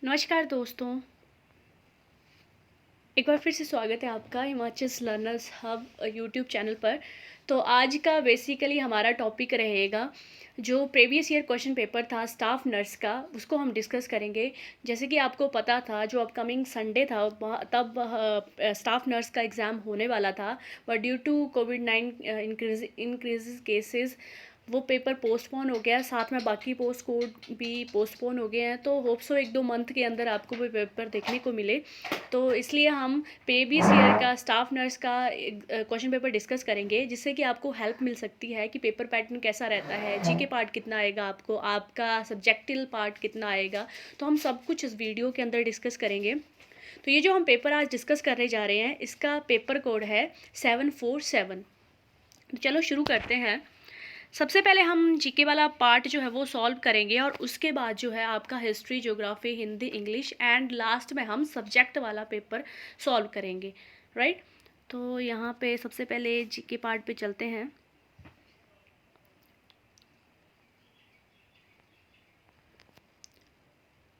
नमस्कार दोस्तों, एक बार फिर से स्वागत है आपका Himachal learners hub YouTube channel पर। तो आज का बेसिकली हमारा टॉपिक रहेगा जो प्रीवियस ईयर क्वेश्चन पेपर था स्टाफ नर्स का, उसको हम डिस्कस करेंगे। जैसे कि आपको पता था जो अपकमिंग संडे था तब स्टाफ नर्स का एग्ज़ाम होने वाला था, बट ड्यू टू कोविड-9 इंक्रीज केसेस वो पेपर पोस्टपोन हो गया, साथ में बाकी पोस्ट कोड भी पोस्टपोन हो गए हैं। तो होप सो 1-2 मंथ के अंदर आपको वो पेपर देखने को मिले। तो इसलिए हम प्रीवियस ईयर का स्टाफ नर्स का क्वेश्चन पेपर डिस्कस करेंगे, जिससे कि आपको हेल्प मिल सकती है कि पेपर पैटर्न कैसा रहता है, जीके पार्ट कितना आएगा आपको, आपका सब्जेक्टिव पार्ट कितना आएगा। तो हम सब कुछ इस वीडियो के अंदर डिस्कस करेंगे। तो ये जो हम पेपर आज डिस्कस करने जा रहे हैं, इसका पेपर कोड है 747। तो चलो शुरू करते हैं। सबसे पहले हम जीके वाला पार्ट जो है वो सॉल्व करेंगे, और उसके बाद जो है आपका history, geography, Hindi, English, and last में हम सब्जेक्ट वाला पेपर सॉल्व करेंगे, राइट। तो यहाँ पे सबसे पहले जीके पार्ट पे चलते हैं।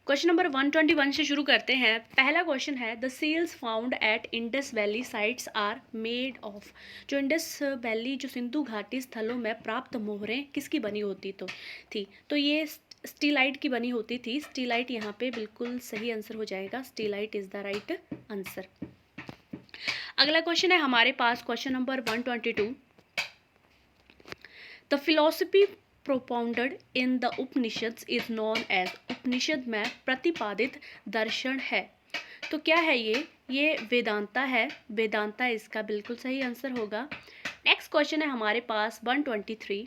क्वेश्चन नंबर 121 से शुरू करते हैं। पहला क्वेश्चन है, the seals found at Indus valley sites are made of. जो इंडस वैली, जो सिंधु घाटी स्थलों में प्राप्त मोहरें किसकी बनी होती थी। तो ये स्टीलाइट की बनी होती थी। स्टीलाइट यहाँ पे बिल्कुल सही आंसर हो जाएगा। Stellite is the right answer. अगला क्वेश्चन है हमारे पास, question number 122। The philosophy propounded in the Upanishad is known as. Upanishad में प्रतिपादित दर्शन है, तो क्या है ये वेदांता है। वेदांता इसका बिल्कुल सही आंसर होगा। नेक्स्ट क्वेश्चन है हमारे पास 123।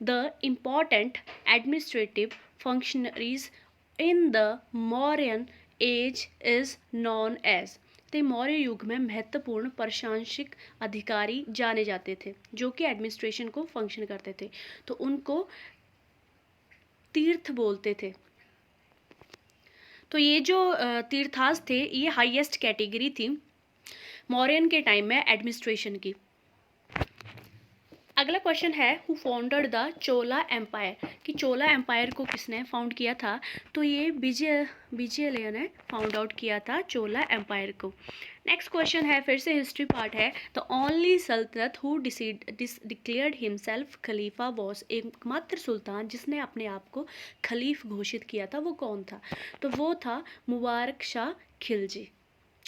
The important administrative functionaries in the Mauryan age is known as. तो मौर्य युग में महत्वपूर्ण प्रशासनिक अधिकारी जाने जाते थे जो कि एडमिनिस्ट्रेशन को फंक्शन करते थे, तो उनको तीर्थ बोलते थे। तो ये जो तीर्थास थे, ये हाईएस्ट कैटेगरी थी मौर्यन के टाइम में एडमिनिस्ट्रेशन की। अगला क्वेश्चन है, who founded the Chola empire. कि चोला एम्पायर को किसने फाउंड किया था। तो ये विजयलय ने फाउंड आउट किया था चोला एम्पायर को। नेक्स्ट क्वेश्चन है, फिर से हिस्ट्री पार्ट है। द ओनली सल्तनत who declared himself Khalifa was. एकमात्र सुल्तान जिसने अपने आप को खलीफ घोषित किया था, वो कौन था। तो वो था मुबारक शाह खिलजी।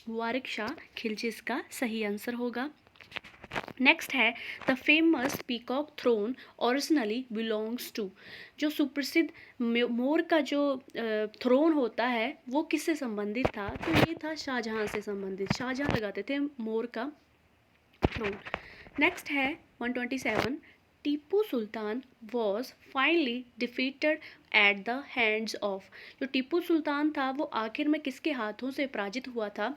मुबारक शाह खिलजी इसका सही आंसर होगा। नेक्स्ट है, the famous peacock throne originally belongs to. जो सुप्रसिद्ध मोर का जो थ्रोन होता है वो किससे संबंधित था। तो ये था शाहजहां से संबंधित। शाहजहां लगाते थे मोर का थ्रोन। नेक्स्ट है 127। Tipu Sultan was finally defeated at the hands of. जो टीपू सुल्तान था वो आखिर में किसके हाथों से पराजित हुआ था।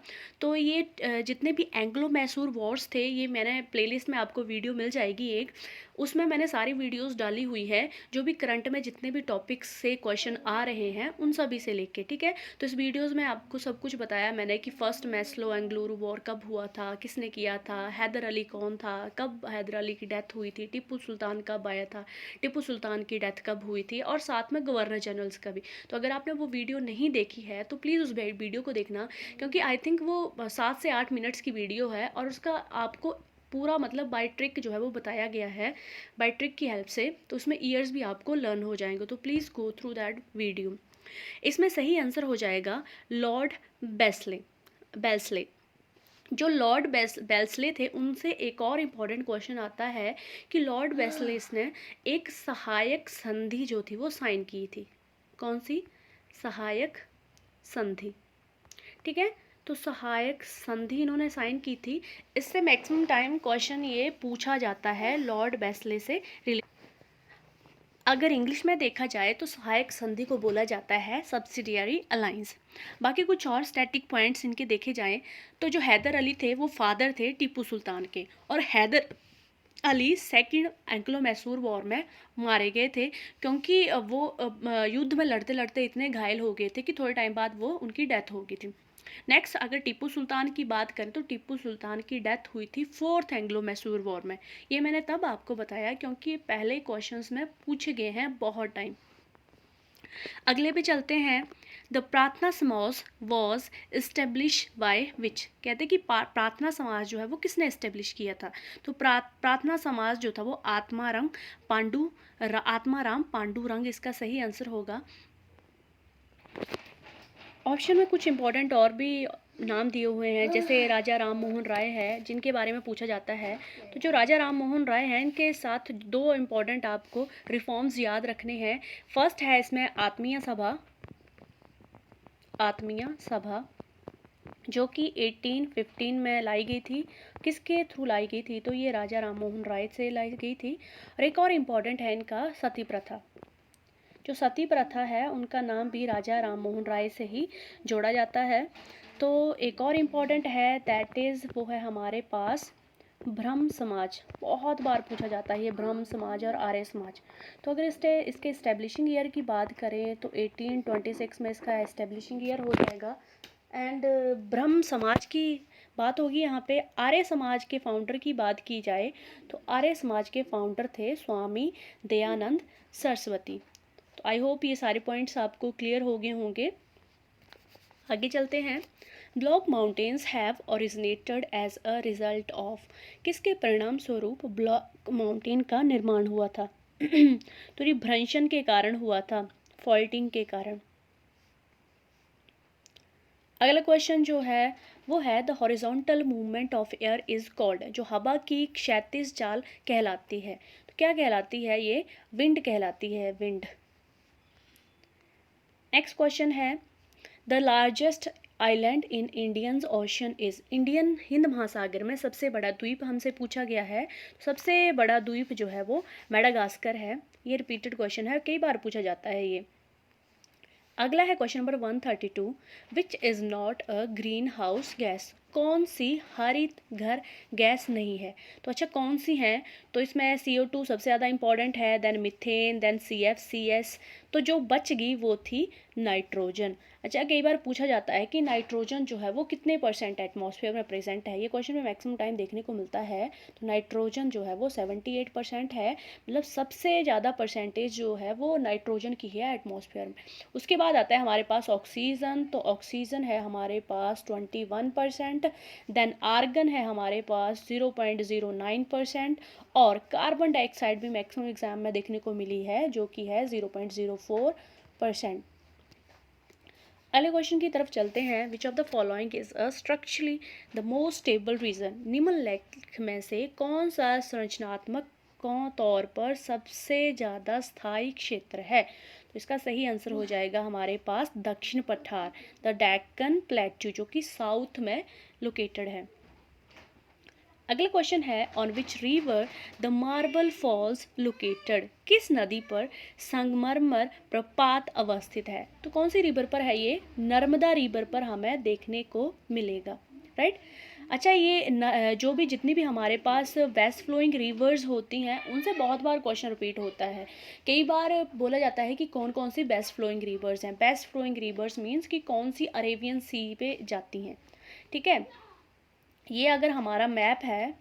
तो ये जितने भी एंग्लो मैसूर वॉर्स थे, ये मैंने प्लेलिस्ट में आपको वीडियो मिल जाएगी एक, उसमें मैंने सारी वीडियोस डाली हुई है जो भी करंट में जितने भी टॉपिक्स से क्वेश्चन आ रहे हैं उन सभी से लेके, ठीक है। तो इस वीडियोज़ में आपको सब कुछ बताया मैंने कि फर्स्ट मैस्लो एंग्लोर वॉर कब हुआ था, किसने किया था, हैदर अली कौन था, कब हैदर अली की डेथ हुई थी, टीपू सुल्तान कब आया था, टीपू सुल्तान की डेथ कब हुई थी, और साथ में गवर्नर जनरल्स का भी। तो अगर आपने वो वीडियो नहीं देखी है तो प्लीज़ उस वीडियो को देखना, क्योंकि आई थिंक वो 7 से 8 मिनट्स की वीडियो है, और उसका आपको पूरा मतलब बाय ट्रिक जो है वो बताया गया है, बाय ट्रिक की हेल्प से। तो उसमें ईयर्स भी आपको लर्न हो जाएंगे। तो please go through that video. इसमें सही आंसर हो जाएगा लॉर्ड बेल्सले। जो लॉर्ड बेल्सले थे उनसे एक और इम्पॉर्टेंट क्वेश्चन आता है कि लॉर्ड बेल्सलेस ने एक सहायक संधि जो थी वो साइन की थी। कौन सी सहायक संधि, ठीक है। तो सहायक संधि इन्होंने साइन की थी। इससे मैक्सिमम टाइम क्वेश्चन ये पूछा जाता है लॉर्ड बेल्सले से रिलेटेड। अगर इंग्लिश में देखा जाए तो सहायक संधि को बोला जाता है सब्सिडियरी अलायंस। बाकी कुछ और स्टैटिक पॉइंट्स इनके देखे जाएं तो जो हैदर अली थे वो फादर थे टीपू सुल्तान के, और Haidar Ali second Anglo Mysore war में मारे गए थे, क्योंकि वो युद्ध में लड़ते लड़ते इतने घायल हो गए थे कि थोड़े टाइम बाद वो उनकी डेथ हो गई थी। नेक्स्ट अगर टीपू सुल्तान की बात करें तो टीपू सुल्तान की डेथ हुई थी फोर्थ एंग्लो मैसूर वॉर में। ये मैंने तब आपको बताया क्योंकि पहले क्वेश्चंस में पूछे गए हैं बहुत टाइम। अगले पे चलते हैं। द प्रार्थना समाज वॉज इस्टेब्लिश बाय विच, कहते कि प्रार्थना समाज जो है वो किसने इस्टेब्लिश किया था। तो प्रार्थना समाज जो था वो आत्माराम पांडुरंग इसका सही आंसर होगा। ऑप्शन में कुछ इंपॉर्टेंट और भी नाम दिए हुए हैं, जैसे राजा राम मोहन राय है जिनके बारे में पूछा जाता है। तो जो राजा राम मोहन राय हैं इनके साथ दो इम्पॉर्टेंट आपको रिफॉर्म्स याद रखने हैं। फर्स्ट है इसमें आत्मीय सभा जो कि 1815 में लाई गई थी। किसके थ्रू लाई गई थी, तो ये राजा राम मोहन राय से लाई गई थी। और एक और इम्पॉर्टेंट है इनका सती प्रथा। जो सती प्रथा है उनका नाम भी राजा राम मोहन राय से ही जोड़ा जाता है। तो एक और इम्पॉर्टेंट है दैट इज़ वो है हमारे पास ब्रह्म समाज। बहुत बार पूछा जाता है ये ब्रह्म समाज और आर्य समाज। तो अगर इसके इस्टेब्लिशिंग ईयर की बात करें तो 1826 में इसका इस्टेब्लिशिंग ईयर हो जाएगा। एंड ब्रह्म समाज की बात होगी यहाँ पे। आर्य समाज के फाउंडर की बात की जाए तो आर्य समाज के फाउंडर थे स्वामी दयानंद सरस्वती। तो आई होप ये सारे पॉइंट्स आपको क्लियर हो गए होंगे। आगे चलते हैं। Block mountains have originated as a result of, किसके परिणाम स्वरूप ब्लॉक माउंटेन का निर्माण हुआ था। तो ये भ्रंशन के कारण हुआ था, फॉल्टिंग के कारण। अगला क्वेश्चन जो है वो है the horizontal movement of air is called, जो हवा की क्षैतिज चाल कहलाती है। तो क्या कहलाती है ये, विंड कहलाती है, विंड। नेक्स्ट क्वेश्चन है the largest island in Indian ocean is, Indian Hind महासागर में सबसे बड़ा द्वीप हमसे पूछा गया है। सबसे बड़ा द्वीप जो है वो मेडागास्कर है। ये रिपीटेड क्वेश्चन है, कई बार पूछा जाता है ये। अगला है question number 132 which is not a green house gas, कौन सी हरित घर गैस नहीं है। तो अच्छा कौन सी है, तो इसमें CO2 सबसे ज़्यादा इंपॉर्टेंट है, then methane, then CF, CS। तो जो बच गई वो थी नाइट्रोजन। अच्छा कई बार पूछा जाता है कि नाइट्रोजन जो है वो कितने % एटमॉस्फेयर में प्रेजेंट है, ये क्वेश्चन में मैक्सिमम टाइम देखने को मिलता है। तो नाइट्रोजन जो है वो 78% है, मतलब सबसे ज़्यादा परसेंटेज जो है वो नाइट्रोजन की है एटमॉस्फेयर में। उसके बाद आता है हमारे पास ऑक्सीजन, तो ऑक्सीजन है हमारे पास 21%, देन आर्गन है हमारे पास 0.09%, और कार्बन डाइऑक्साइड भी मैक्सिमम एग्जाम में देखने को मिली है जो कि है 0.04%। अगले क्वेश्चन की तरफ चलते हैं। Which of the following is a structurally the most stable region, निम्नलिखित में से कौन सा संरचनात्मक तौर पर सबसे ज़्यादा स्थायी क्षेत्र है। तो इसका सही आंसर हो जाएगा हमारे पास दक्षिण पठार, द डेक्कन प्लेट्यू, जो कि साउथ में लोकेटेड है। अगला क्वेश्चन है on which river the marble falls located, किस नदी पर संगमरमर प्रपात अवस्थित है। तो कौन सी रिवर पर है ये, नर्मदा रिवर पर हमें देखने को मिलेगा, राइट। अच्छा ये जो भी जितनी भी हमारे पास वेस्ट फ्लोइंग रिवर्स होती हैं उनसे बहुत बार क्वेश्चन रिपीट होता है। कई बार बोला जाता है कि कौन कौन सी बेस्ट फ्लोइंग रिवर्स हैं। बेस्ट फ्लोइंग रिवर्स मीन्स कि कौन सी अरेबियन सी पे जाती हैं, ठीक है। ये अगर हमारा मैप है,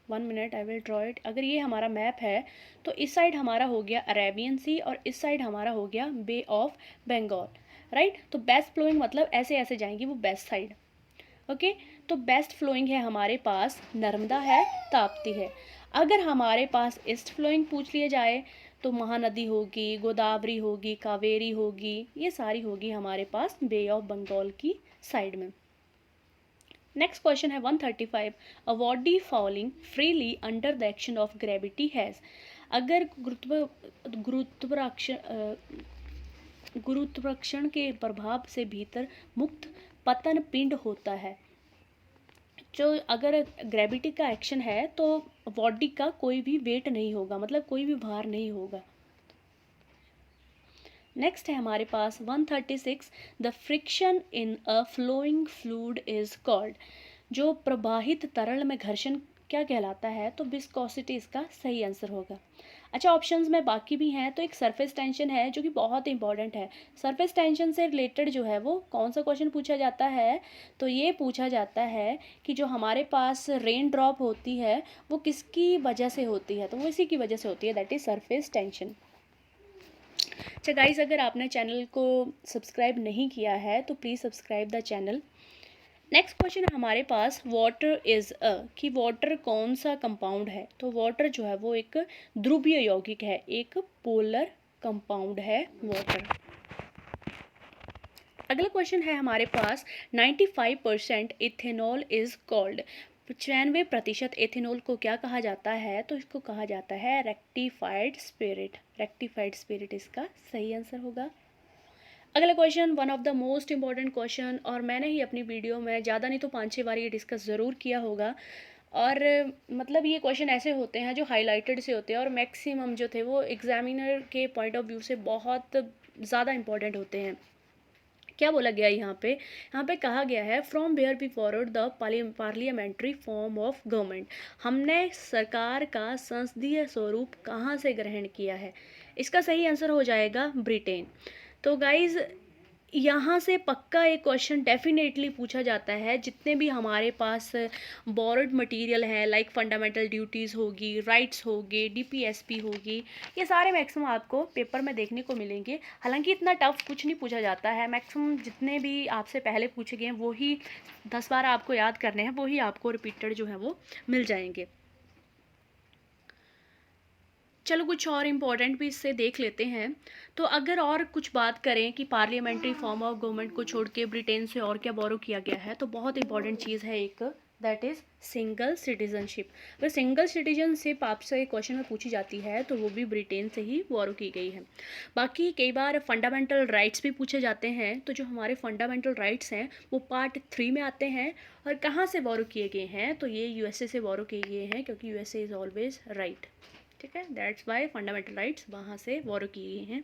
1 minute I will draw it. अगर ये हमारा मैप है तो इस साइड हमारा हो गया अरेबियन सी और इस साइड हमारा हो गया बे ऑफ बंगाल, राइट। तो बेस्ट फ्लोइंग मतलब ऐसे ऐसे जाएंगी वो बेस्ट साइड, ओके। तो बेस्ट फ्लोइंग है हमारे पास नर्मदा है, ताप्ती है। अगर हमारे पास ईस्ट फ्लोइंग पूछ लिया जाए तो महानदी होगी, गोदावरी होगी, कावेरी होगी, ये सारी होगी हमारे पास बे ऑफ बंगाल की साइड में। नेक्स्ट क्वेश्चन है 135 a body falling freely under the action of gravity has, अगर गुरुत्वाकर्षण के प्रभाव से भीतर मुक्त पतन पिंड होता है। जो अगर ग्रेविटी का एक्शन है तो बॉडी का कोई भी वेट नहीं होगा, मतलब कोई भी भार नहीं होगा। नेक्स्ट है हमारे पास 136 the friction in a flowing fluid is called, जो प्रवाहित तरल में घर्षण क्या कहलाता है। तो विस्कोसिटी इसका सही आंसर होगा। अच्छा ऑप्शंस में बाकी भी हैं, तो एक सरफेस टेंशन है जो कि बहुत इंपॉर्टेंट है। सरफेस टेंशन से रिलेटेड जो है वो कौन सा क्वेश्चन पूछा जाता है, तो ये पूछा जाता है कि जो हमारे पास रेन ड्रॉप होती है वो किसकी वजह से होती है, तो वो इसी की वजह से होती है, दैट इज सरफेस टेंशन। अच्छा गाइस, अगर आपने चैनल को सब्सक्राइब नहीं किया है तो please subscribe the channel. Next question है हमारे पास, वाटर इज़ अ, कि वाटर कौन सा कंपाउंड है। तो वाटर जो है वो एक ध्रुवीय यौगिक है, एक पोलर कंपाउंड है वाटर। अगला क्वेश्चन है हमारे पास, 95% इथेनॉल इज कॉल्ड। 95% एथेनॉल को क्या कहा जाता है। तो इसको कहा जाता है रेक्टिफाइड स्पिरिट। रेक्टिफाइड स्पिरिट इसका सही आंसर होगा। अगला question, one of the most important question, और मैंने ही अपनी वीडियो में ज़्यादा नहीं तो 5-6 बार ये डिस्कस ज़रूर किया होगा। और मतलब ये क्वेश्चन ऐसे होते हैं जो हाईलाइटेड से होते हैं और मैक्सिमम जो थे वो एग्जामिनर के पॉइंट ऑफ व्यू से बहुत ज़्यादा इंपॉर्टेंट होते हैं। क्या बोला गया यहाँ पे कहा गया है, from where we forward the parliamentary form of government. हमने सरकार का संसदीय स्वरूप कहाँ से ग्रहण किया है। इसका सही आंसर हो जाएगा ब्रिटेन। तो गाइज यहाँ से पक्का एक क्वेश्चन डेफिनेटली पूछा जाता है, जितने भी हमारे पास बोर्ड मटेरियल है, लाइक फंडामेंटल ड्यूटीज़ होगी, राइट्स होगी, डीपीएसपी होगी, ये सारे मैक्सिमम आपको पेपर में देखने को मिलेंगे। हालांकि इतना टफ कुछ नहीं पूछा जाता है, मैक्सिमम जितने भी आपसे पहले पूछे गए हैं वही 10 बार आपको याद करने हैं, वही आपको रिपीटेड जो है वो मिल जाएंगे। चलो कुछ और इम्पोर्टेंट भी इससे देख लेते हैं। तो अगर और कुछ बात करें कि पार्लियामेंट्री फॉर्म ऑफ गवर्नमेंट को छोड़ के ब्रिटेन से और क्या बोरो किया गया है, तो बहुत इंपॉर्टेंट चीज़ है एक, दैट इज़ सिंगल सिटीजनशिप। अगर सिंगल सिटीजनशिप आपसे क्वेश्चन में पूछी जाती है तो वो भी ब्रिटेन से ही बोरो की गई है। बाकी कई बार फंडामेंटल राइट्स भी पूछे जाते हैं, तो जो हमारे फंडामेंटल राइट्स हैं वो पार्ट 3 में आते हैं। और कहाँ से बोरो किए गए हैं, तो ये यूएसए से बोरो किए गए हैं, क्योंकि यूएसए इज़ ऑलवेज राइट। ठीक है, दैट्स वाई फंडामेंटल राइट्स वहाँ से बोरो किए गए हैं।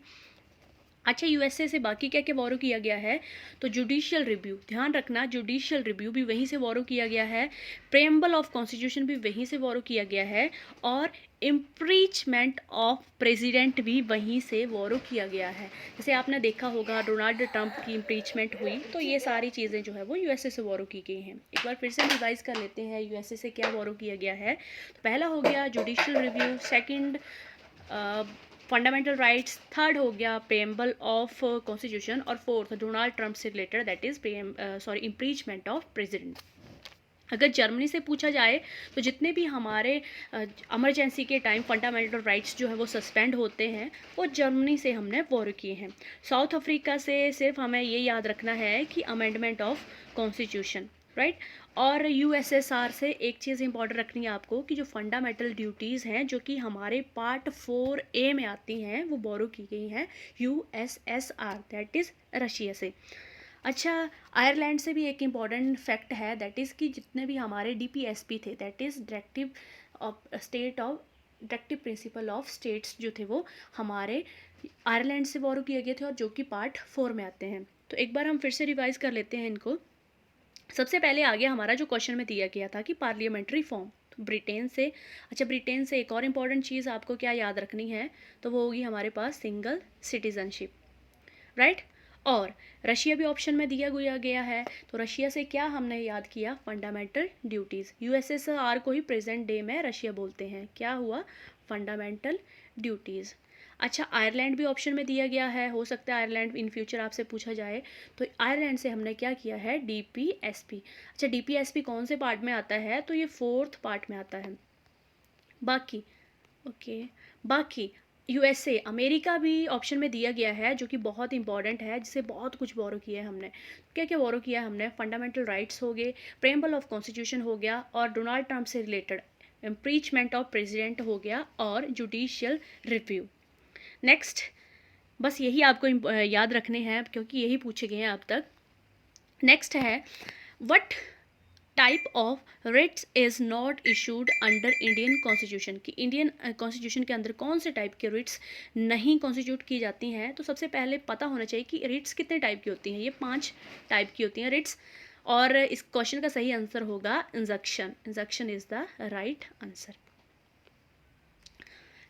अच्छा, यूएसए से बाकी क्या क्या बोरो किया गया है, तो जुडिशियल रिव्यू, ध्यान रखना जुडिशियल रिव्यू भी वहीं से बोरो किया गया है, प्रेम्बल ऑफ कॉन्स्टिट्यूशन भी वहीं से बोरो किया गया है, और इम्पीचमेंट ऑफ प्रेसिडेंट भी वहीं से बोरो किया गया है। जैसे आपने देखा होगा डोनाल्ड ट्रंप की इम्पीचमेंट हुई, तो ये सारी चीज़ें जो है वो यूएसए से बोरो की गई हैं। एक बार फिर से रिवाइज कर लेते हैं यूएसए से क्या बोरो किया गया है। तो पहला हो गया judicial review, second fundamental rights, third हो गया प्रेम्बल ऑफ कॉन्स्टिट्यूशन, और फोर्थ डोनाल्ड ट्रंप से related that is impeachment of president. अगर जर्मनी से पूछा जाए तो जितने भी हमारे इमरजेंसी के टाइम फंडामेंटल राइट्स जो है वो सस्पेंड होते हैं, वो जर्मनी से हमने बोरो किए हैं। साउथ अफ्रीका से सिर्फ हमें ये याद रखना है कि अमेंडमेंट ऑफ कॉन्स्टिट्यूशन, राइट। और यूएसएसआर से एक चीज़ इंपॉर्टेंट रखनी है आपको, कि जो फंडामेंटल ड्यूटीज़ हैं जो कि हमारे पार्ट 4A में आती हैं, वो बोरो की गई हैं यूएसएसआर, दैट इज़ रशिया से। अच्छा, आयरलैंड से भी एक इम्पॉर्टेंट फैक्ट है, दैट इज़ कि जितने भी हमारे डीपीएसपी थे, that is directive of state of directive principle of states, जो थे वो हमारे आयरलैंड से बोरो किए गए थे, और जो कि पार्ट 4 में आते हैं। तो एक बार हम फिर से रिवाइज कर लेते हैं इनको। सबसे पहले आ गया हमारा जो क्वेश्चन में दिया गया था कि पार्लियामेंट्री फॉर्म, तो ब्रिटेन से। अच्छा, ब्रिटेन से एक और इम्पॉर्टेंट चीज़ आपको क्या याद रखनी है, तो वो होगी हमारे पास सिंगल सिटीजनशिप, राइट। और रशिया भी ऑप्शन में दिया गया है, तो रशिया से क्या हमने याद किया, फंडामेंटल ड्यूटीज़। यूएसएसआर को ही प्रेजेंट डे में रशिया बोलते हैं, क्या हुआ, फंडामेंटल ड्यूटीज़। अच्छा, आयरलैंड भी ऑप्शन में दिया गया है, हो सकता है आयरलैंड इन फ्यूचर आपसे पूछा जाए, तो आयरलैंड से हमने क्या किया है, डीपीएसपी। अच्छा, डीपीएसपी कौन से पार्ट में आता है, तो ये 4th पार्ट में आता है। बाकी ओके, बाकी यूएसए, अमेरिका भी ऑप्शन में दिया गया है, जो कि बहुत इंपॉर्टेंट है, जिसे बहुत कुछ बोरो किया है हमने। क्या क्या बोरो किया है हमने, फंडामेंटल राइट्स हो गए, प्रेम्बल ऑफ कॉन्स्टिट्यूशन हो गया, और डोनाल्ड ट्रंप से रिलेटेड इम्पीचमेंट ऑफ प्रेसिडेंट हो गया, और जुडिशियल रिव्यू। नेक्स्ट, बस यही आपको याद रखने हैं, क्योंकि यही पूछे गए हैं अब तक। नेक्स्ट है, what type of writs is not issued under Indian constitution, कि इंडियन कॉन्स्टिट्यूशन के अंदर कौन से टाइप के रिट्स नहीं कॉन्स्टिट्यूट की जाती हैं। तो सबसे पहले पता होना चाहिए कि रिट्स कितने टाइप की होती हैं, ये 5 टाइप की होती हैं रिट्स, और इस क्वेश्चन का सही आंसर होगा injunction. Injunction is the right answer.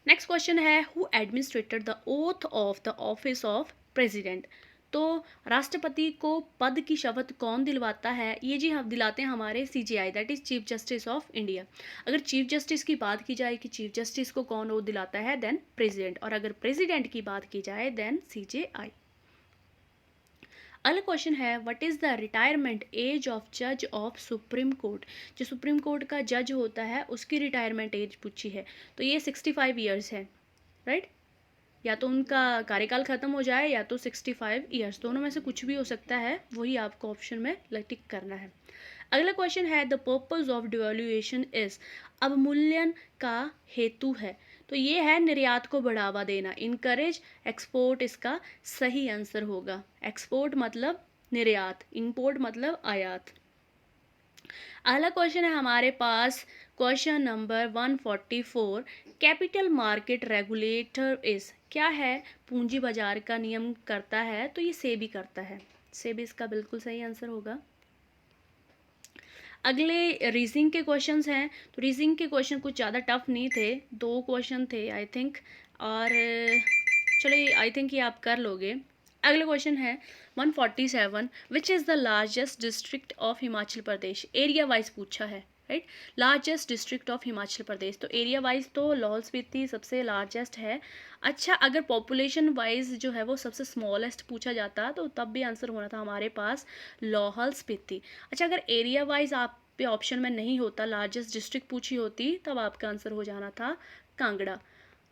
Next question है, who administered the oath of the office of president. तो तो राष्ट्रपति को पद की शपथ कौन दिलवाता है? ये जी हम दिलाते हैं हमारे CJI, that is chief justice of India. अगर चीफ जस्टिस की बात की जाए कि चीफ जस्टिस को कौन वो दिलाता है, देन प्रेसिडेंट, और अगर प्रेसिडेंट की बात की जाए देन CJI। अगला क्वेश्चन है what is the retirement age of जज ऑफ सुप्रीम कोर्ट? जो सुप्रीम कोर्ट का जज होता है उसकी रिटायरमेंट एज पूछी है, तो ये 65 ईयर्स है, राइट? या तो उनका कार्यकाल खत्म हो जाए या तो 65 ईयर्स, दोनों में से कुछ भी हो सकता है, वही आपको ऑप्शन में टिक करना है। अगला क्वेश्चन है the purpose of devaluation is, अवमूल्यन का हेतु है, तो ये है निर्यात को बढ़ावा देना, इनकरेज एक्सपोर्ट इसका सही आंसर होगा। एक्सपोर्ट मतलब निर्यात, इंपोर्ट मतलब आयात। अगला क्वेश्चन है हमारे पास question number 144, capital market regulator is, क्या है? पूंजी बाजार का नियम करता है, तो ये सेबी करता है, सेबी इसका बिल्कुल सही आंसर होगा। अगले रीजनिंग के क्वेश्चंस हैं, तो रीजनिंग के क्वेश्चन कुछ ज़्यादा टफ नहीं थे, 2 क्वेश्चन थे आई थिंक, और चलिए आई थिंक ये आप कर लोगे। अगला क्वेश्चन है 147, which is the largest district of Himachal Pradesh? Area wise पूछा है, right? Largest district of Himachal Pradesh, तो एरिया वाइज तो लाहौल स्पीति सबसे लार्जेस्ट है। अच्छा, अगर पॉपुलेशन वाइज जो है वो सबसे स्मॉलेस्ट पूछा जाता तो तब भी आंसर होना था हमारे पास लाहौल स्पीति। अच्छा, अगर एरिया वाइज आप पे ऑप्शन में नहीं होता, लार्जेस्ट डिस्ट्रिक्ट पूछी होती, तब आपका आंसर हो जाना था कांगड़ा।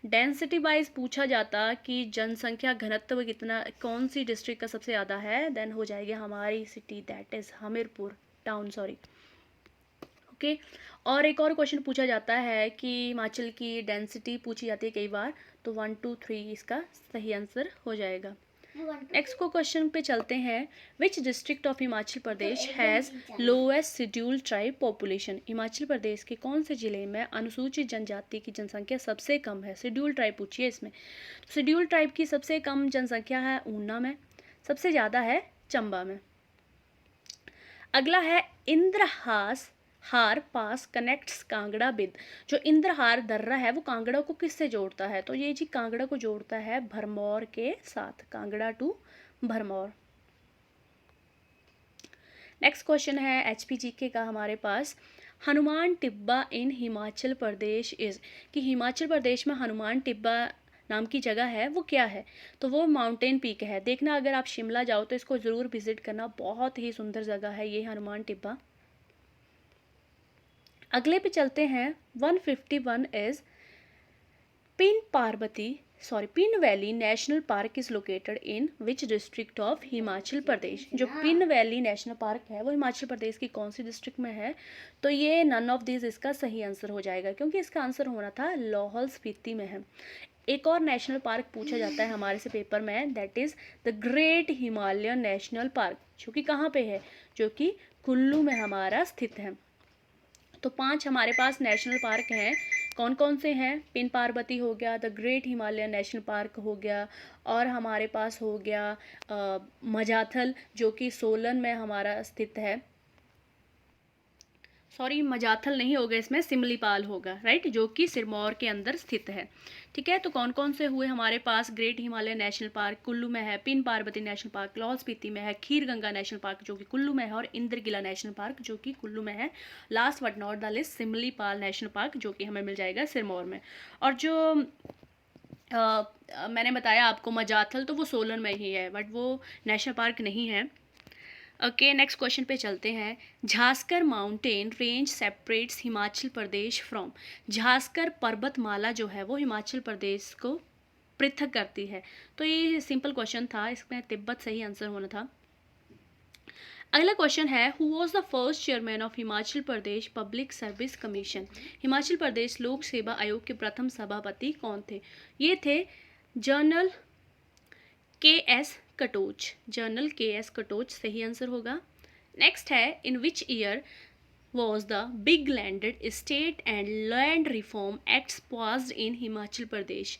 डेंसिटी वाइज पूछा जाता कि जनसंख्या घनत्व कितना, कौन सी डिस्ट्रिक्ट का सबसे ज़्यादा है, देन हो जाएगी हमारी city, that is Hamirpur town, sorry, okay. और एक और क्वेश्चन पूछा जाता है कि हिमाचल की डेंसिटी पूछी जाती है कई बार, तो 1 2 3 इसका सही आंसर हो जाएगा। नेक्स्ट को क्वेश्चन पे चलते हैं, which district of Himachal Pradesh has lowest scheduled tribe population? Himachal Pradesh के कौन से जिले में अनुसूचित जनजाति की जनसंख्या सबसे कम है? शेड्यूल्ड ट्राइब पूछी है इसमें, तो शेड्यूल्ड ट्राइब की सबसे कम जनसंख्या है ऊना में, सबसे ज़्यादा है चंबा में। अगला है इंद्रहास हार पास कनेक्ट्स कांगड़ा विद, जो इंद्रहार दर्रा है वो कांगड़ा को किससे जोड़ता है? तो ये जी कांगड़ा को जोड़ता है भरमौर के साथ, Kangra to Bharmour. Next question है HPGK का हमारे पास, हनुमान टिब्बा इन हिमाचल प्रदेश इज, कि हिमाचल प्रदेश में हनुमान टिब्बा नाम की जगह है वो क्या है? तो वो माउंटेन पीक है। देखना अगर आप शिमला जाओ तो इसको ज़रूर विजिट करना, बहुत ही सुंदर जगह है ये हनुमान टिब्बा। अगले पे चलते हैं 151 is Pin valley national park is located in which district of Himachal Pradesh? जो पिन वैली नेशनल पार्क है वो हिमाचल प्रदेश की कौन सी डिस्ट्रिक्ट में है? तो ये नन ऑफ दिस इसका सही आंसर हो जाएगा, क्योंकि इसका आंसर होना था लाहौल स्पीति में है। एक और नेशनल पार्क पूछा जाता है हमारे से पेपर में, that is the great Himalayan national park, जो कि कहाँ पे है? जो कि कुल्लू में हमारा स्थित है। तो 5 हमारे पास नेशनल पार्क हैं, कौन कौन से हैं? पिन पार्वती हो गया, the great Himalayan national park हो गया, और हमारे पास हो गया मजाथल जो कि सोलन में हमारा स्थित है, सॉरी मजाथल नहीं होगा इसमें, सिमलीपाल होगा, राइट, जो कि सिरमौर के अंदर स्थित है। ठीक है, तो कौन कौन से हुए हमारे पास? Great Himalaya national park Kullu में है, पिन पार्वती नेशनल पार्क लाहौल स्पीति में है, खीर गंगा नेशनल पार्क जो कि कुल्लू में है, और इंद्रकिला नेशनल पार्क जो कि कुल्लू में है। Last but not the least Similipal national park जो कि हमें मिल जाएगा सिरमौर में। और जो मैंने बताया आपको मजाथल, तो वो सोलन में ही है, बट वो नेशनल पार्क नहीं है। ओके, नेक्स्ट क्वेश्चन पे चलते हैं, Zanskar mountain range separates Himachal Pradesh from? Zanskar पर्वतमाला जो है वो हिमाचल प्रदेश को पृथक करती है। तो ये सिंपल क्वेश्चन था, इसमें तिब्बत सही आंसर होना था। अगला क्वेश्चन है, who was the first chairman of Himachal Pradesh public service commission? Himachal Pradesh Lok Seva आयोग के प्रथम सभापति कौन थे? ये थे general KS Katoch, general KS Katoch सही आंसर होगा। नेक्स्ट है, in which year was the big landed state and land reform acts passed in Himachal Pradesh?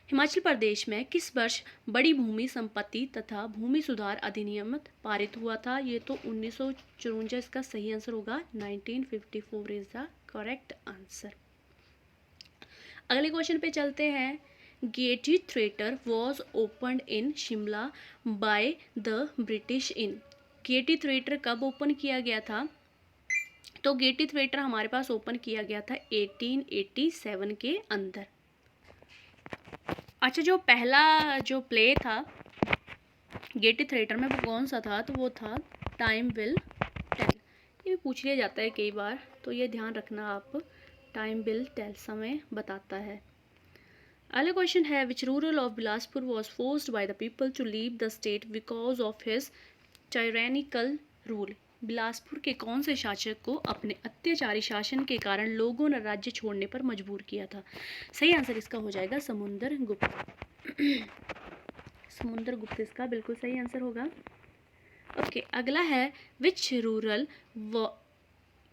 Himachal Pradesh में किस वर्ष बड़ी भूमि संपत्ति तथा भूमि सुधार अधिनियम पारित हुआ था? ये तो 1954 इसका सही आंसर होगा, 1954 इज द करेक्ट आंसर। अगले क्वेश्चन पे चलते हैं, Getty theatre was opened in Shimla by the British in. Getty theatre कब ओपन किया गया था? तो गेटी थिएटर हमारे पास ओपन किया गया था 1887 के अंदर। अच्छा, जो पहला जो प्ले था गेटी थिएटर में वो कौन सा था? तो वो था टाइम विल टेल। ये भी पूछ लिया जाता है कई बार, तो ये ध्यान रखना आप, टाइम विल टेल समय बताता है। अगला क्वेश्चन है which ruler of Bilaspur was forced by the people to leave the state because of his tyrannical rule. Bilaspur के कौन से शासक को अपने अत्याचारी शासन के कारण लोगों ने राज्य छोड़ने पर मजबूर किया था? सही आंसर इसका हो जाएगा समुद्रगुप्त। समुद्रगुप्त इसका बिल्कुल सही आंसर होगा। ओके, अगला है which ruler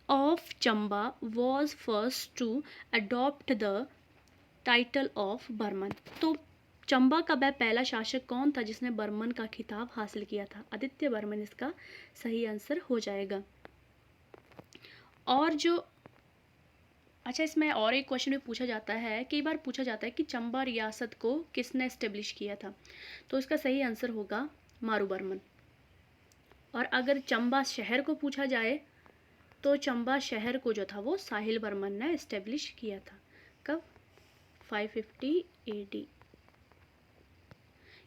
of Chamba was first to adopt the title of Varman. तो चंबा का वह पहला शासक कौन था जिसने बर्मन का खिताब हासिल किया था? आदित्य बर्मन इसका सही आंसर हो जाएगा। और जो अच्छा, इसमें और एक क्वेश्चन भी पूछा जाता है, कई बार पूछा जाता है कि चंबा रियासत को किसने एस्टेब्लिश किया था? तो इसका सही आंसर होगा मारूबर्मन। और अगर चंबा शहर को पूछा जाए तो चंबा शहर को जो था वो साहिल बर्मन ने एस्टेब्लिश किया था। कब? 550 AD।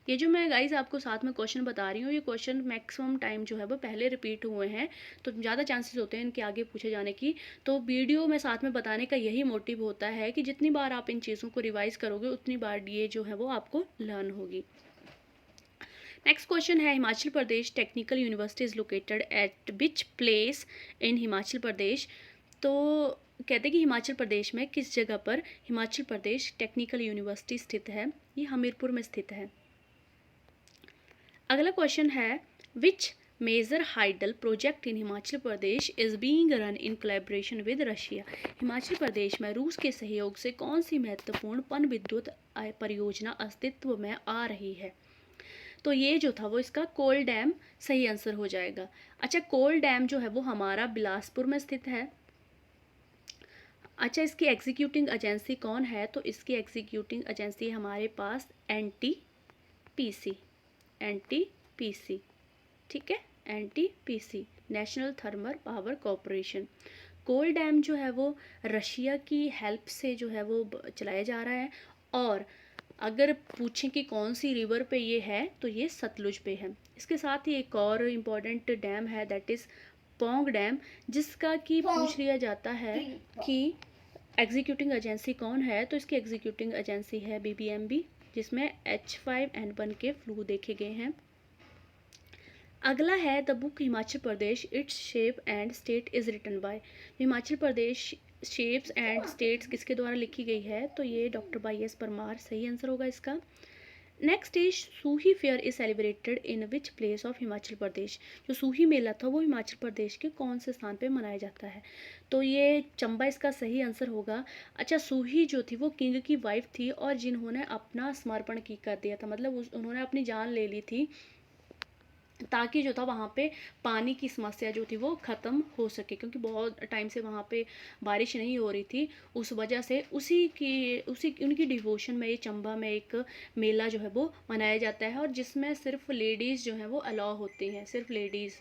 ये जो मैं गाइज आपको साथ में क्वेश्चन बता रही हूँ, ये क्वेश्चन मैक्सिमम टाइम जो है वो पहले रिपीट हुए हैं, तो ज़्यादा चांसेस होते हैं इनके आगे पूछे जाने की। तो वीडियो में साथ में बताने का यही मोटिव होता है कि जितनी बार आप इन चीज़ों को रिवाइज करोगे उतनी बार ये जो है वो आपको लर्न होगी। नेक्स्ट क्वेश्चन है Himachal Pradesh technical university is located at which place in Himachal Pradesh. तो कहते हैं कि हिमाचल प्रदेश में किस जगह पर हिमाचल प्रदेश टेक्निकल यूनिवर्सिटी स्थित है? ये हमीरपुर में स्थित है। अगला क्वेश्चन है which major hydel project in Himachal Pradesh is being run in collaboration with Russia. Himachal Pradesh में रूस के सहयोग से कौन सी महत्वपूर्ण पन विद्युत परियोजना अस्तित्व में आ रही है? तो ये जो था वो इसका कोल डैम सही आंसर हो जाएगा। अच्छा, कोल डैम जो है वो हमारा बिलासपुर में स्थित है। अच्छा, इसकी एग्जीक्यूटिंग एजेंसी कौन है? तो इसकी एग्जीक्यूटिंग एजेंसी हमारे पास NTPC, ठीक है, NTPC national thermal power corporation. Kol dam जो है वो रशिया की हेल्प से जो है वो चलाया जा रहा है। और अगर पूछें कि कौन सी रिवर पे ये है तो ये सतलुज पे है। इसके साथ ही एक और इम्पॉर्टेंट डैम है दैट इज़ पोंग डैम, जिसका कि पूछ लिया जाता है कि एग्जीक्यूटिंग एजेंसी कौन है? तो इसकी एग्जीक्यूटिंग एजेंसी है BBMB, जिसमें H5N1 के फ्लू देखे गए हैं। अगला है the book Himachal Pradesh it's shape and state is written by. Himachal Pradesh shapes and states किसके द्वारा लिखी गई है? तो ये डॉक्टर YS परमार सही आंसर होगा इसका। Next is Suhi fair is celebrated in which place of Himachal Pradesh. जो सूही मेला था वो हिमाचल प्रदेश के कौन से स्थान पे मनाया जाता है? तो ये चंबा इसका सही आंसर होगा। अच्छा, सूही जो थी वो किंग की वाइफ थी और जिन्होंने अपना समर्पण की कर दिया था, मतलब उन्होंने अपनी जान ले ली थी ताकि जो था वहाँ पे पानी की समस्या जो थी वो ख़त्म हो सके, क्योंकि बहुत टाइम से वहाँ पे बारिश नहीं हो रही थी। उस वजह से उसी उनकी डिवोशन में ये चंबा में एक मेला जो है वो मनाया जाता है, और जिसमें सिर्फ लेडीज़ जो हैं वो अलाउ होती हैं, सिर्फ लेडीज़।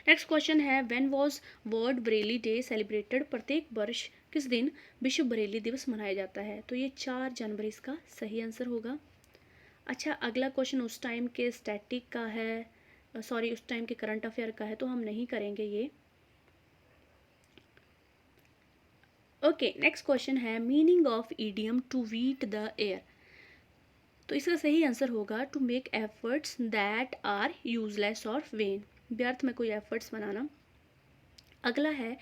नेक्स्ट क्वेश्चन है when was world Bareilly day celebrated. प्रत्येक वर्ष किस दिन विश्व बरेली दिवस मनाया जाता है? तो ये 4 जनवरी इसका सही आंसर होगा। अच्छा, अगला क्वेश्चन उस टाइम के स्टैटिक का है, सॉरी उस टाइम के करंट अफेयर का है, तो हम नहीं करेंगे ये। ओके, नेक्स्ट क्वेश्चन है meaning of idiom to beat the air. तो इसका सही आंसर होगा to make efforts that are useless और वेन, व्यर्थ में कोई एफर्ट्स बनाना। अगला है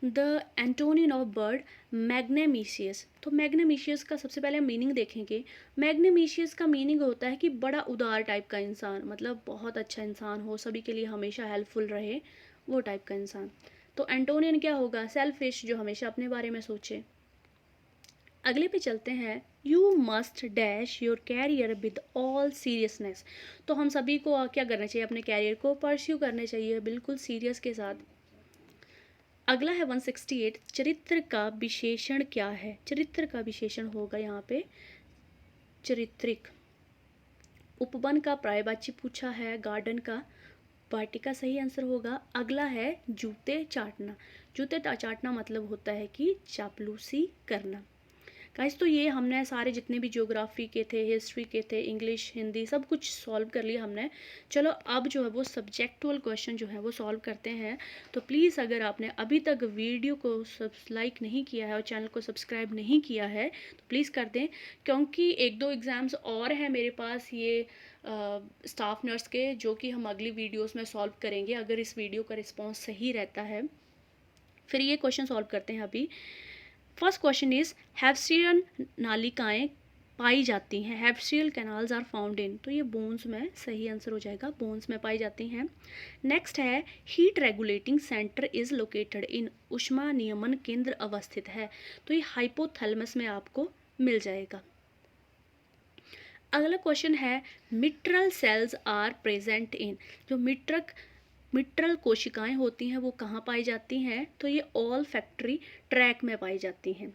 the antonym of word magnanimous. तो मैग्नेमीशियस का सबसे पहले मीनिंग देखेंगे। मैग्नेमीशियस का मीनिंग होता है कि बड़ा उदार टाइप का इंसान, मतलब बहुत अच्छा इंसान हो, सभी के लिए हमेशा हेल्पफुल रहे, वो टाइप का इंसान। तो एंटोनियन क्या होगा? सेल्फिश, जो हमेशा अपने बारे में सोचे। अगले पे चलते हैं you must dash your career with all seriousness. तो हम सभी को क्या करना चाहिए? अपने कैरियर को परस्यू करने चाहिए बिल्कुल सीरियस के साथ। अगला है 168, चरित्र का विशेषण क्या है? चरित्र का विशेषण होगा यहाँ पे चरित्रिक। उपवन का पर्यायवाची पूछा है, गार्डन का वाटिका सही आंसर होगा। अगला है जूते चाटना। जूते चाटना मतलब होता है कि चापलूसी करना। गाइस तो ये हमने सारे जितने भी ज्योग्राफी के थे, हिस्ट्री के थे, इंग्लिश, हिंदी, सब कुछ सॉल्व कर लिया हमने। चलो अब जो है वो सब्जेक्टुअल क्वेश्चन जो है वो सॉल्व करते हैं। तो प्लीज़ अगर आपने अभी तक वीडियो को लाइक नहीं किया है और चैनल को सब्सक्राइब नहीं किया है तो प्लीज़ कर दें, क्योंकि 1-2 एग्ज़ाम्स और हैं मेरे पास ये स्टाफ नर्स के, जो कि हम अगली वीडियोज़ में सॉल्व करेंगे अगर इस वीडियो का रिस्पॉन्स सही रहता है। फिर ये क्वेश्चन सॉल्व करते हैं अभी। फर्स्ट क्वेश्चन इज हैप्सियन नालिकाएं पाई जाती हैं। हैप्सियल कैनाल्स आर फाउंड इन, तो ये बोन्स में सही आंसर हो जाएगा, बोन्स में पाई जाती हैं। नेक्स्ट है heat regulating centre is located इन, ऊष्मा नियमन केंद्र अवस्थित है, तो ये हाइपोथैलेमस में आपको मिल जाएगा। अगला क्वेश्चन है mitral cells are present in, जो मिट्रल कोशिकाएं होती हैं वो कहाँ पाई जाती हैं? तो ये ऑल फैक्ट्री ट्रैक में पाई जाती हैं।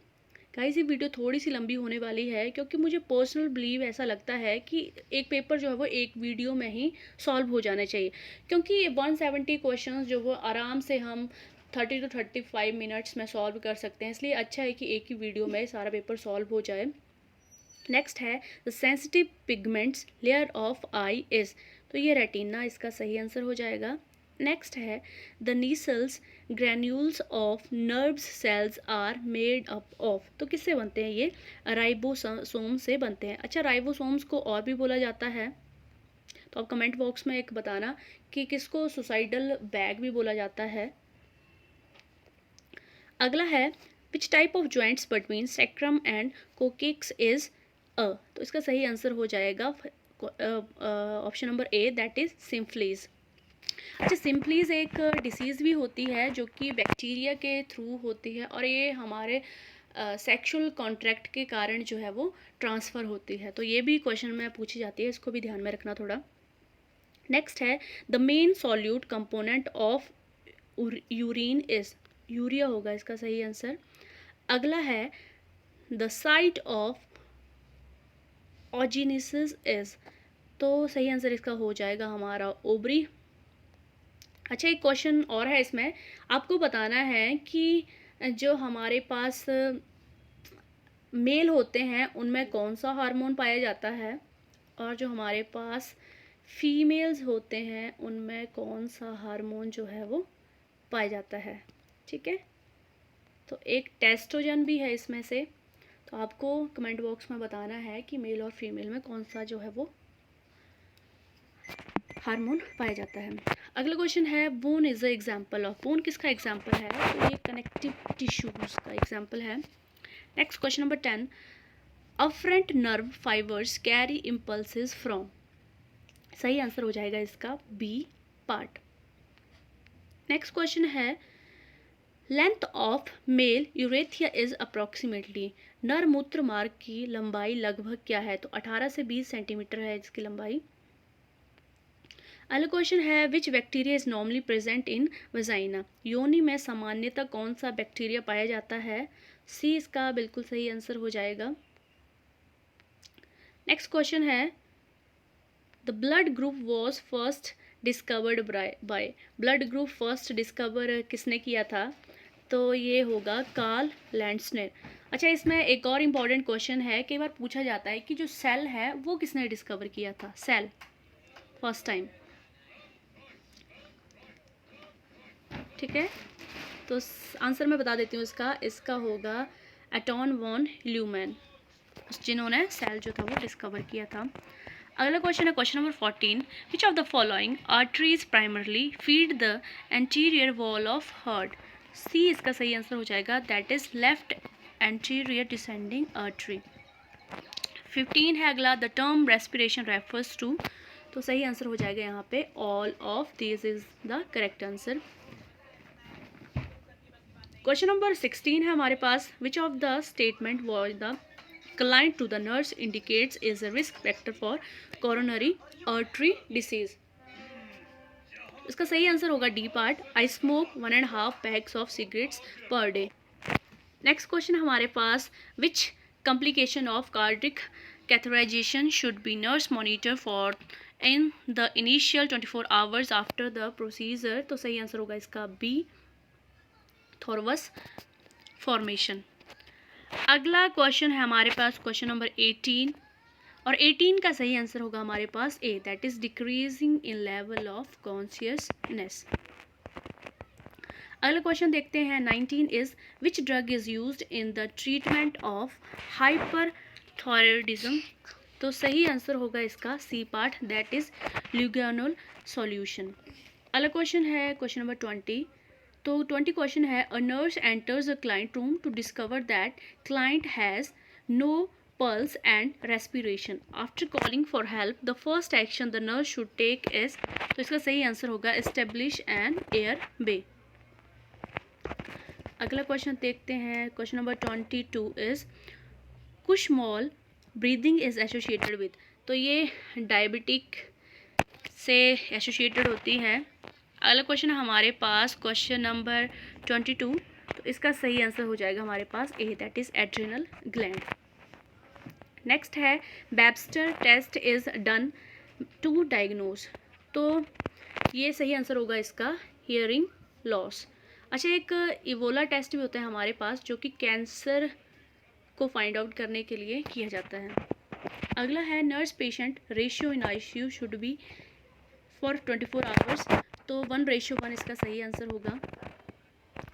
गाइस ये वीडियो थोड़ी सी लंबी होने वाली है, क्योंकि मुझे पर्सनल बिलीव ऐसा लगता है कि एक पेपर जो है वो एक वीडियो में ही सॉल्व हो जाना चाहिए, क्योंकि 170 क्वेश्चंस जो वो आराम से हम 30 to 35 मिनट्स में सॉल्व कर सकते हैं, इसलिए अच्छा है कि एक ही वीडियो में सारा पेपर सॉल्व हो जाए। नेक्स्ट है the sensitive pigments layer of I is, तो ये रेटिना इसका सही आंसर हो जाएगा। नेक्स्ट है the Nissl's granules of nerves cells are made up of, तो किससे बनते हैं? ये राइबोसोम से बनते हैं। अच्छा, राइबोसोम्स को और भी बोला जाता है, तो आप कमेंट बॉक्स में एक बताना कि किसको सुसाइडल बैग भी बोला जाता है। अगला है which type of joints between sacrum and coccyx is तो इसका सही आंसर हो जाएगा option number A, that is symphysis. अच्छा, सिम्पलीज एक डिसीज़ भी होती है जो कि बैक्टीरिया के थ्रू होती है, और ये हमारे सेक्सुअल कॉन्ट्रैक्ट के कारण जो है वो ट्रांसफ़र होती है, तो ये भी क्वेश्चन में पूछी जाती है, इसको भी ध्यान में रखना थोड़ा। नेक्स्ट है the main solute component of urine is, urea होगा इसका सही आंसर। अगला है द साइट ऑफ ऑजिनिसिस इज, तो सही आंसर इसका हो जाएगा हमारा ओवरी। अच्छा, एक क्वेश्चन और है इसमें, आपको बताना है कि जो हमारे पास मेल होते हैं उनमें कौन सा हार्मोन पाया जाता है, और जो हमारे पास फीमेल्स होते हैं उनमें कौन सा हार्मोन जो है वो पाया जाता है। ठीक है, तो एक टेस्टोजन भी है इसमें से, तो आपको कमेंट बॉक्स में बताना है कि मेल और फीमेल में कौन सा जो है वो हार्मोन पाया जाता है। अगला क्वेश्चन है bone is a example of, bone किसका एग्जाम्पल है? तो ये कनेक्टिव टिश्यूज का एग्जाम्पल है। Next question number 10, afferent nerve fibres carry impulses from, सही आंसर हो जाएगा इसका बी पार्ट। नेक्स्ट क्वेश्चन है length of male urethra is approximately, नर मूत्र मार्ग की लंबाई लगभग क्या है? तो 18 से 20 सेंटीमीटर है इसकी लंबाई। अगला क्वेश्चन है विच bacteria is normally present in vagina, योनि में सामान्यतः कौन सा बैक्टीरिया पाया जाता है? सी इसका बिल्कुल सही आंसर हो जाएगा। नेक्स्ट क्वेश्चन है the blood group was first discovered by, blood group first discover किसने किया था? तो ये होगा कार्ल लैंडस्नेर। अच्छा, इसमें एक और इम्पॉर्टेंट क्वेश्चन है, कई बार पूछा जाता है कि जो सेल है वो किसने डिस्कवर किया था, सेल फर्स्ट टाइम। ठीक है, तो आंसर मैं बता देती हूँ इसका होगा एटॉन वॉन ल्यूमैन, जिन्होंने सेल जो था वो डिस्कवर किया था। अगला क्वेश्चन है question number 14, which of the following arteries primarily feed the anterior wall of heart, C इसका सही आंसर हो जाएगा, that is left anterior descending artery. 15 है अगला, the term respiration refers to, तो सही आंसर हो जाएगा यहाँ पे all of this is the correct answer. Question number 16 है हमारे पास, which of the statement was the client to the nurse indicates is a risk factor for coronary artery disease, इसका सही आंसर होगा D part, I smoke 1.5 packs of cigarettes per day. Next question हमारे पास, which complication of cardiac catheterization should be nurse monitor for in the initial 24 hours after the procedure. तो सही answer होगा इसका B, thrombus formation. अगला question है हमारे पास क्वेश्चन नंबर 18, और 18 का सही आंसर होगा हमारे पास A, that is decreasing in level of consciousness. अगला क्वेश्चन देखते हैं 19 is which drug is used in the treatment of hyperthyroidism. तो सही आंसर होगा इसका C part, that is Lugol's solution. अगला क्वेश्चन है क्वेश्चन नंबर 20। तो 20 क्वेश्चन है, a nurse enters a client room to discover that client has no pulse and respiration. After calling for help, the first action the nurse should take is, तो इसका सही answer होगा establish an airway. अगला question देखते हैं question number 22 is Kussmaul breathing is associated with. तो ये diabetic से एसोसिएटेड होती है। अगला क्वेश्चन हमारे पास क्वेश्चन नंबर 22, तो इसका सही आंसर हो जाएगा हमारे पास A, that is adrenal gland. Next है Babster test is done to diagnose. तो ये सही आंसर होगा इसका हियरिंग लॉस। अच्छा, एक इवोला टेस्ट भी होता है हमारे पास जो कि कैंसर को फाइंड आउट करने के लिए किया जाता है। अगला है nurse patient ratio in ICU should be for 24 hours. तो 1:1 इसका सही आंसर होगा।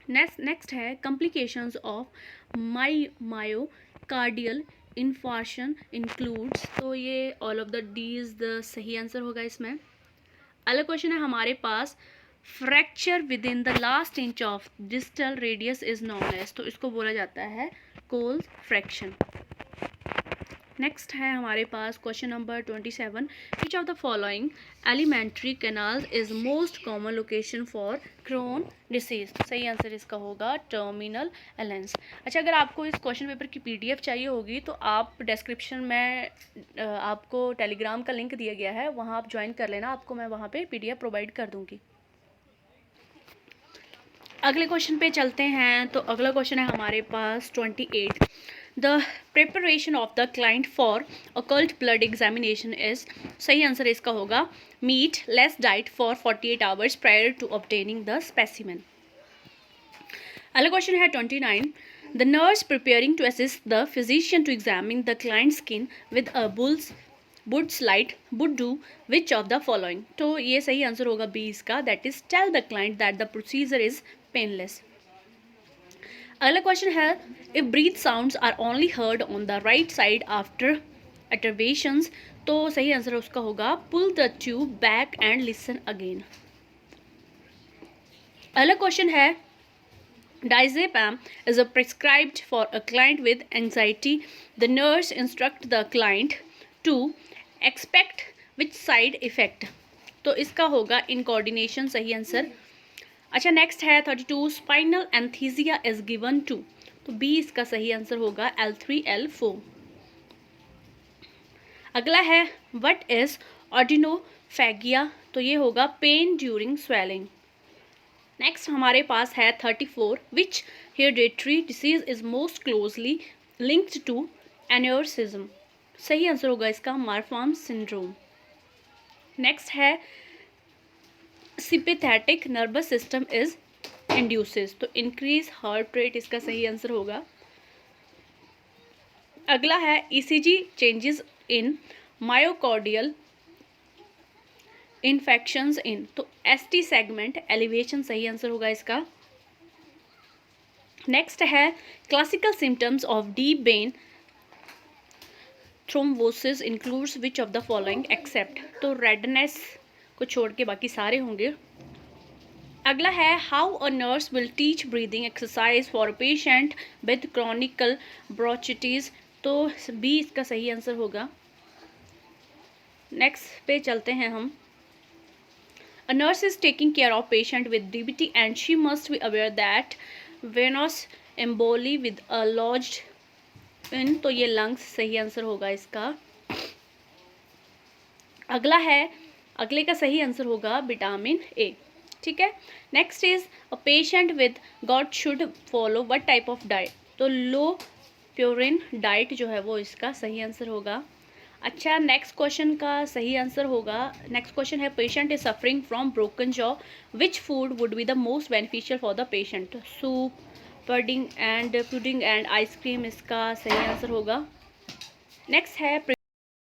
नेक्स्ट है complications of myocardial infarction includes. तो ये all of the D is the सही आंसर होगा इसमें। अगला क्वेश्चन है हमारे पास fracture within the last inch of distal radius is known as. तो इसको बोला जाता है कोल्स फ्रैक्शन। नेक्स्ट है हमारे पास question number 27, which of the following alimentary canal is most common location for Crohn's disease. सही आंसर इसका होगा टर्मिनल एलेंस। अच्छा, अगर आपको इस क्वेश्चन पेपर की पीडीएफ चाहिए होगी तो आप डिस्क्रिप्शन में आपको टेलीग्राम का लिंक दिया गया है, वहाँ आप ज्वाइन कर लेना, आपको मैं वहाँ पे पीडीएफ प्रोवाइड कर दूँगी। अगले क्वेश्चन पे चलते हैं। तो अगला क्वेश्चन है हमारे पास 28, the preparation of the client for occult blood examination is. सही आंसर इसका होगा meat less diet for 48 hours prior to obtaining the specimen. अगला क्वेश्चन है 29, the nurse preparing to assist the physician to examine the client skin with a Wood's light would do which of the following. तो ये सही answer होगा B इसका, that is tell the client that the procedure is painless. अगला question है, if breath sounds are only heard on the right side after intubations. तो सही answer उसका होगा pull the tube back and listen again. अगला question है, diazepam is prescribed for a client with anxiety. The nurse instruct the client to expect which side effect। तो इसका होगा इनकोऑर्डिनेशन, सही आंसर। अच्छा, नेक्स्ट है 32, स्पाइनल एंथीसिया इज गिवन टू। तो B इसका सही आंसर होगा L3L4। अगला है व्हाट इज ऑर्डिनोफेगिया। तो ये होगा पेन ड्यूरिंग स्वेलिंग। नेक्स्ट हमारे पास है 34, which hereditary disease is most closely linked to aneurysm. सही आंसर होगा इसका मार्फान सिंड्रोम। नेक्स्ट है sympathetic nervous system is induces. तो इंक्रीज हार्ट रेट इसका सही आंसर होगा। अगला है ECG changes in myocardial infections in. तो एसटी सेगमेंट एलिवेशन सही आंसर होगा इसका। नेक्स्ट है classical symptoms of deep vein thrombosis includes which of the following except. तो रेडनेस को छोड़ के बाकी सारे होंगे। अगला है how a nurse will teach breathing exercise for a patient with chronical bronchitis. तो बी इसका सही आंसर होगा। नेक्स्ट पे चलते हैं हम। A nurse is taking care of patient with DVT and she must be aware that venous emboli with a lodged in। तो ये lungs सही आंसर होगा इसका। अगला है अगले का सही आंसर होगा विटामिन ए। ठीक है। Next is a patient with got should follow what type of diet. तो लो प्योरिन डाइट जो है वो इसका सही आंसर होगा। अच्छा, नेक्स्ट क्वेश्चन का सही आंसर होगा, नेक्स्ट क्वेश्चन है patient is suffering from broken jaw, which food would be the most beneficial for the patient. Soup, pudding and ice cream इसका सही आंसर होगा। नेक्स्ट है